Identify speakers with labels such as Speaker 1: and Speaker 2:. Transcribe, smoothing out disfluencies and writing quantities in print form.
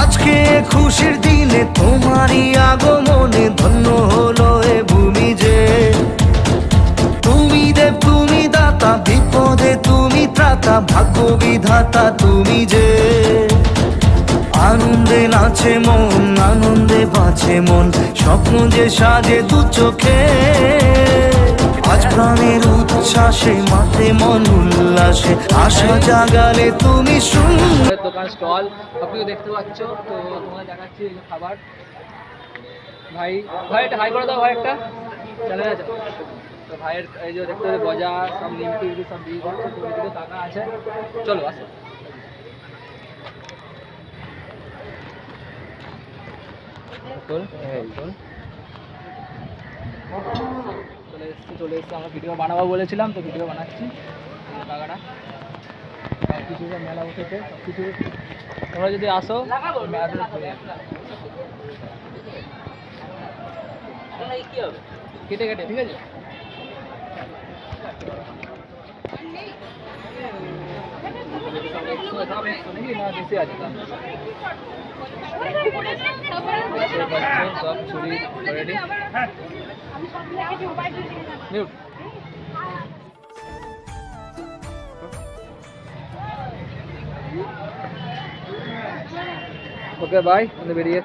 Speaker 1: আজকে খুশির দিনে তোমারই আগমনে ধন্য হলো এ ভূমি যে। তুমি দেব তুমি দাতা, বিপদে তুমি ত্রাতা, ভাগ্য বিধাতা তুমি যে। আনন্দে নাচে মন, আনন্দে বাঁচে মন, স্বপ্ন যে সাজে দু চোখে। আজ প্রাণের উচ্ছ্বাসে মাতে মন উল্লাসে, আশা জাগালে তুমি সুন্দর।
Speaker 2: দোকান স্টল আপনিও দেখতে পাচ্ছ। তো তোমাদের দেখাচ্ছি এই যে খাবার। ভাই ভাই একটা হাই করে দাও, ভাই একটা চলে যাচ্ছে। তো ভাইয়ের এই যে দেখতে হবে গজা সব নিমকি সব দিয়ে দিচ্ছে। তো এদিকে টাকা আছে, চলো আসো। চলে এসছি, আমরা ভিডিও বানাবো বলেছিলাম, তো ভিডিও বানাচ্ছি। টাকাটা সব কিছু মেলা বসেছে, সব কিছু তোমরা যদি আসো কেটে কেটে, ঠিক আছে। বেশি আছে সব ছুরি রেডি। ওকে বাই, বেরিয়ে